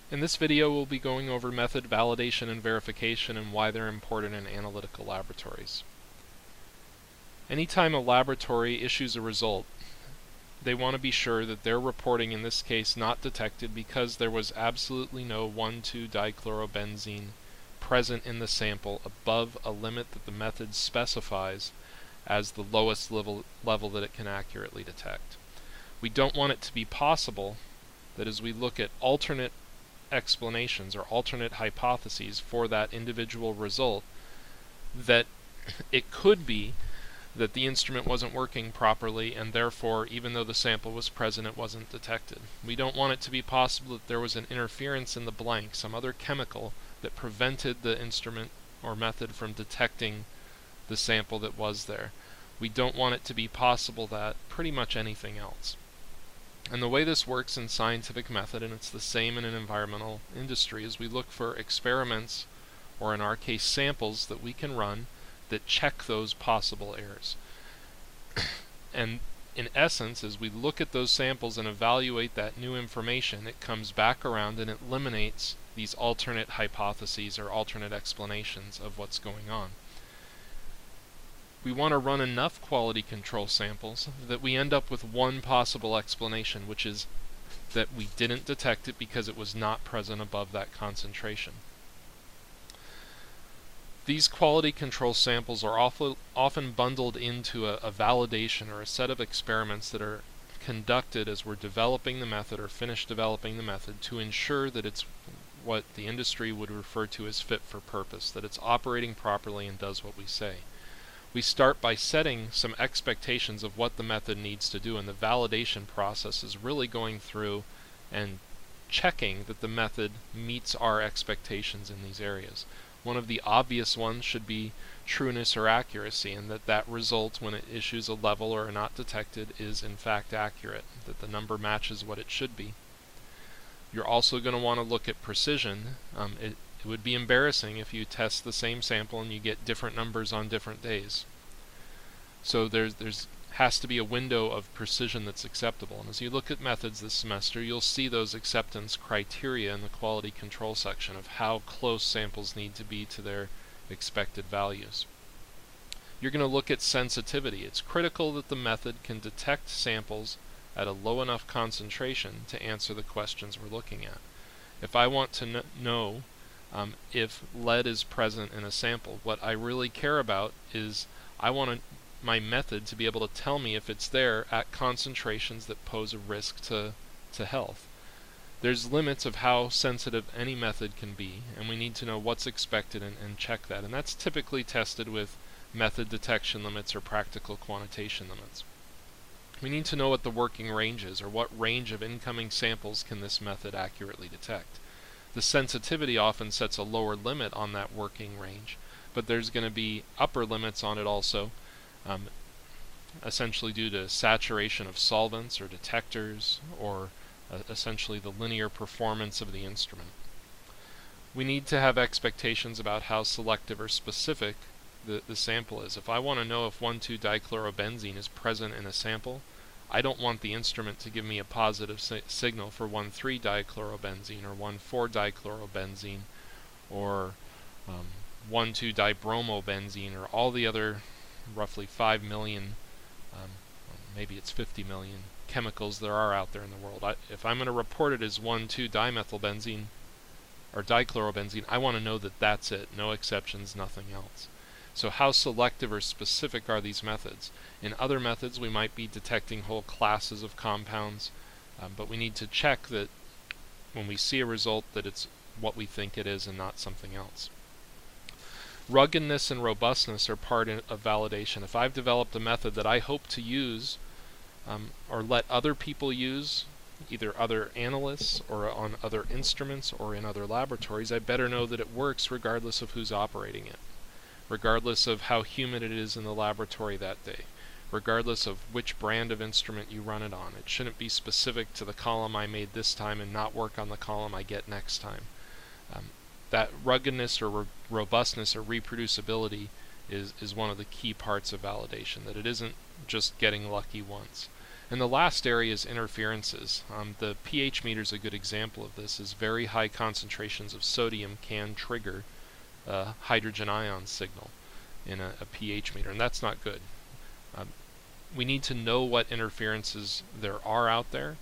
In this video, we'll be going over method validation and verification and why they're important in analytical laboratories. Anytime a laboratory issues a result, they want to be sure that they're reporting, in this case, not detected because there was absolutely no 1,2-dichlorobenzene present in the sample above a limit that the method specifies as the lowest level that it can accurately detect. We don't want it to be possible that as we look at alternate explanations or alternate hypotheses for that individual result, that it could be that the instrument wasn't working properly and therefore, even though the sample was present, it wasn't detected. We don't want it to be possible that there was an interference in the blank, some other chemical that prevented the instrument or method from detecting the sample that was there. We don't want it to be possible that pretty much anything else. And the way this works in scientific method, and it's the same in an environmental industry, is we look for experiments, or in our case samples, that we can run that check those possible errors. And in essence, as we look at those samples and evaluate that new information, it comes back around and it eliminates these alternate hypotheses or alternate explanations of what's going on. We want to run enough quality control samples that we end up with one possible explanation, which is that we didn't detect it because it was not present above that concentration. These quality control samples are often bundled into a validation or a set of experiments that are conducted as we're developing the method or finished developing the method to ensure that it's what the industry would refer to as fit for purpose, that it's operating properly and does what we say. We start by setting some expectations of what the method needs to do, and the validation process is really going through and checking that the method meets our expectations in these areas. One of the obvious ones should be trueness or accuracy, and that result, when it issues a level or not detected, is in fact accurate, that the number matches what it should be. You're also going to want to look at precision. It would be embarrassing if you test the same sample and you get different numbers on different days. So there has to be a window of precision that's acceptable. And as you look at methods this semester, you'll see those acceptance criteria in the quality control section of how close samples need to be to their expected values. You're going to look at sensitivity. It's critical that the method can detect samples at a low enough concentration to answer the questions we're looking at. If I want to know if lead is present in a sample, what I really care about is I want my method to be able to tell me if it's there at concentrations that pose a risk to health. There's limits of how sensitive any method can be, and we need to know what's expected and check that. And that's typically tested with method detection limits or practical quantitation limits. We need to know what the working range is, or what range of incoming samples can this method accurately detect. The sensitivity often sets a lower limit on that working range, but there's going to be upper limits on it also, essentially due to saturation of solvents or detectors, or essentially the linear performance of the instrument. We need to have expectations about how selective or specific the sample is. If I want to know if 1,2-dichlorobenzene is present in a sample, I don't want the instrument to give me a positive signal for 1,3-dichlorobenzene or 1,4-dichlorobenzene or 1,2-dibromobenzene or all the other roughly 5 million, maybe it's 50 million chemicals there are out there in the world. If I'm going to report it as 1,2-dimethylbenzene or dichlorobenzene, I want to know that that's it, no exceptions, nothing else. So how selective or specific are these methods? In other methods, we might be detecting whole classes of compounds, but we need to check that when we see a result that it's what we think it is and not something else. Ruggedness and robustness are part of validation. If I've developed a method that I hope to use or let other people use, either other analysts or on other instruments or in other laboratories, I better know that it works regardless of who's operating it, regardless of how humid it is in the laboratory that day, regardless of which brand of instrument you run it on. It shouldn't be specific to the column I made this time and not work on the column I get next time. That ruggedness or robustness or reproducibility is one of the key parts of validation, that it isn't just getting lucky once. And the last area is interferences. The pH meter is a good example of this, as very high concentrations of sodium can trigger a hydrogen ion signal in a pH meter, and that's not good. We need to know what interferences there are out there,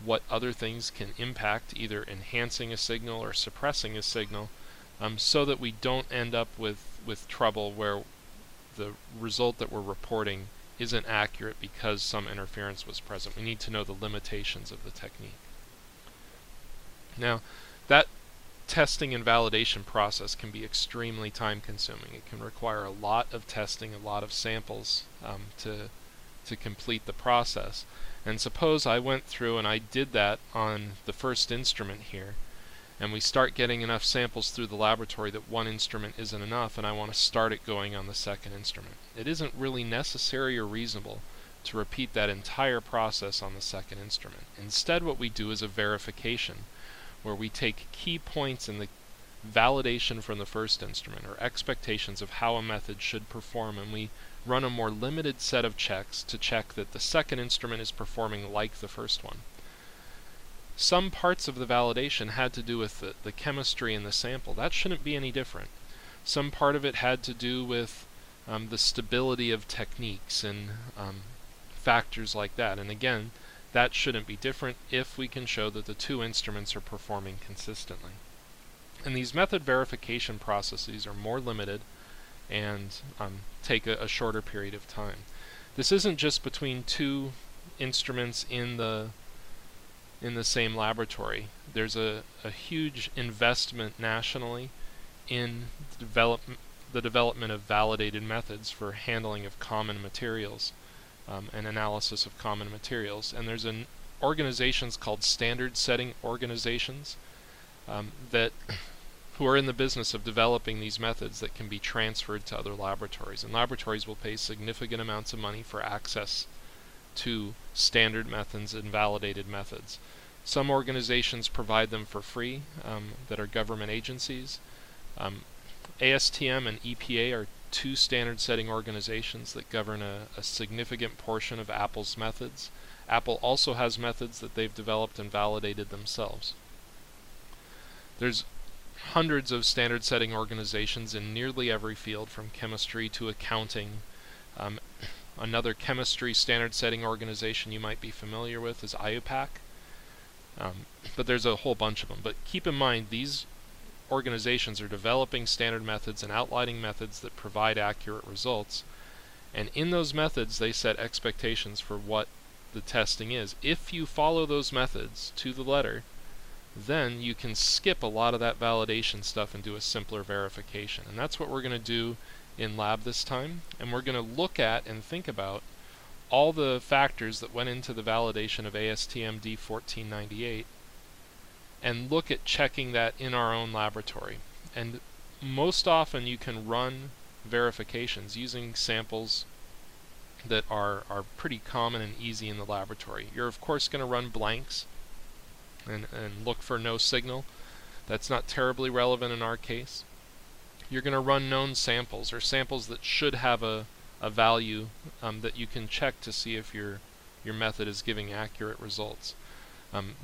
what other things can impact either enhancing a signal or suppressing a signal, so that we don't end up with trouble where the result that we're reporting isn't accurate because some interference was present. We need to know the limitations of the technique. Now, that testing and validation process can be extremely time consuming. It can require a lot of testing, a lot of samples to complete the process. And suppose I went through and I did that on the first instrument here, and we start getting enough samples through the laboratory that one instrument isn't enough, and I want to start it going on the second instrument. It isn't really necessary or reasonable to repeat that entire process on the second instrument. Instead, what we do is a verification, where we take key points in the validation from the first instrument, or expectations of how a method should perform, and we run a more limited set of checks to check that the second instrument is performing like the first one. Some parts of the validation had to do with the chemistry in the sample. That shouldn't be any different. Some part of it had to do with the stability of techniques and factors like that. And again, that shouldn't be different if we can show that the two instruments are performing consistently. And these method verification processes are more limited and take a shorter period of time. This isn't just between two instruments in the same laboratory. There's a huge investment nationally in the development of validated methods for handling of common materials and analysis of common materials. And there's organizations called Standardsetting organizations who are in the business of developing these methods that can be transferred to other laboratories. And laboratories will pay significant amounts of money for access to standard methods and validated methods. Some organizations provide them for free that are government agencies. ASTM and EPA are two standard setting organizations that govern a significant portion of Apple's methods. Apple also has methods that they've developed and validated themselves. There's hundreds of standard setting organizations in nearly every field, from chemistry to accounting. Another chemistry standard setting organization you might be familiar with is IUPAC, but there's a whole bunch of them. But keep in mind, these organizations are developing standard methods and outlining methods that provide accurate results, and in those methods they set expectations for what the testing is. If you follow those methods to the letter, then you can skip a lot of that validation stuff and do a simpler verification. And that's what we're going to do in lab this time. And we're going to look at and think about all the factors that went into the validation of ASTM D1498 and look at checking that in our own laboratory. And most often you can run verifications using samples that are pretty common and easy in the laboratory. You're of course going to run blanks and look for no signal. That's not terribly relevant in our case. You're going to run known samples, or samples that should have a value that you can check to see if your method is giving accurate results.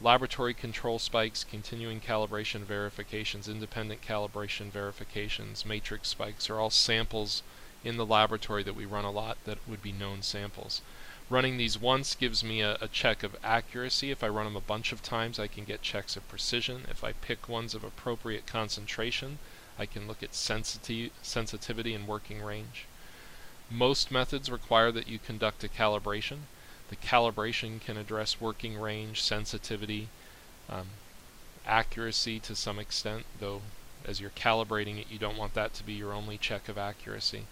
Laboratory control spikes, continuing calibration verifications, independent calibration verifications, matrix spikes are all samples in the laboratory that we run a lot that would be known samples. Running these once gives me a check of accuracy. If I run them a bunch of times, I can get checks of precision. If I pick ones of appropriate concentration, I can look at sensitivity and working range. Most methods require that you conduct a calibration. The calibration can address working range, sensitivity, accuracy to some extent, though as you're calibrating it, you don't want that to be your only check of accuracy.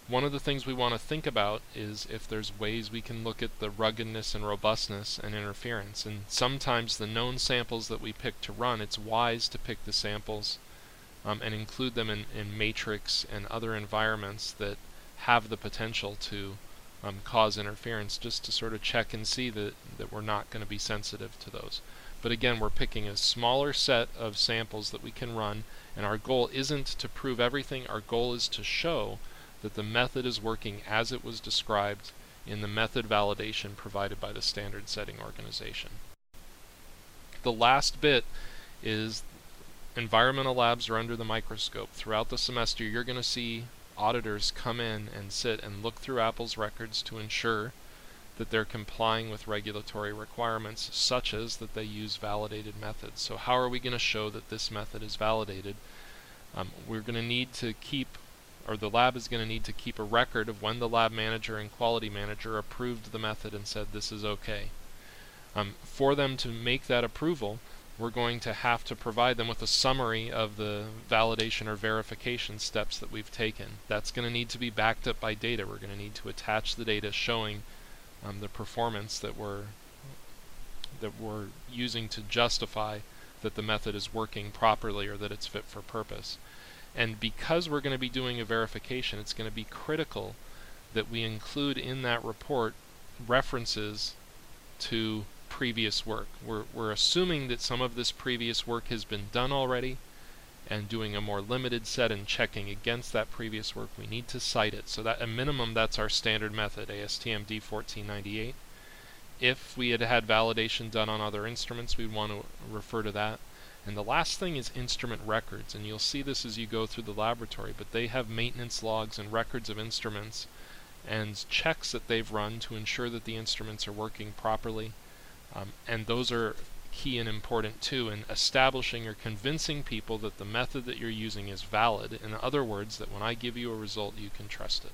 One of the things we want to think about is if there's ways we can look at the ruggedness and robustness and interference. And sometimes the known samples that we pick to run, it's wise to pick the samples and include them in matrix and other environments that have the potential to cause interference, just to sort of check and see that we're not going to be sensitive to those. But again, we're picking a smaller set of samples that we can run, and our goal isn't to prove everything. Our goal is to show that the method is working as it was described in the method validation provided by the standard setting organization. The last bit is environmental labs are under the microscope. Throughout the semester, you're going to see auditors come in and sit and look through Apple's records to ensure that they're complying with regulatory requirements, such as that they use validated methods. So how are we going to show that this method is validated? We're going to need to keep, or the lab is going to need to keep a record of when the lab manager and quality manager approved the method and said this is okay. For them to make that approval, we're going to have to provide them with a summary of the validation or verification steps that we've taken. That's going to need to be backed up by data. We're going to need to attach the data showing the performance that we're using to justify that the method is working properly or that it's fit for purpose. And because we're going to be doing a verification, it's going to be critical that we include in that report references to previous work. We're assuming that some of this previous work has been done already, and doing a more limited set and checking against that previous work, we need to cite it. So that at minimum, that's our standard method, ASTM D1498. If we had had validation done on other instruments, we'd want to refer to that. And the last thing is instrument records, and you'll see this as you go through the laboratory, but they have maintenance logs and records of instruments and checks that they've run to ensure that the instruments are working properly. And those are key and important too in establishing or convincing people that the method that you're using is valid. In other words, that when I give you a result, you can trust it.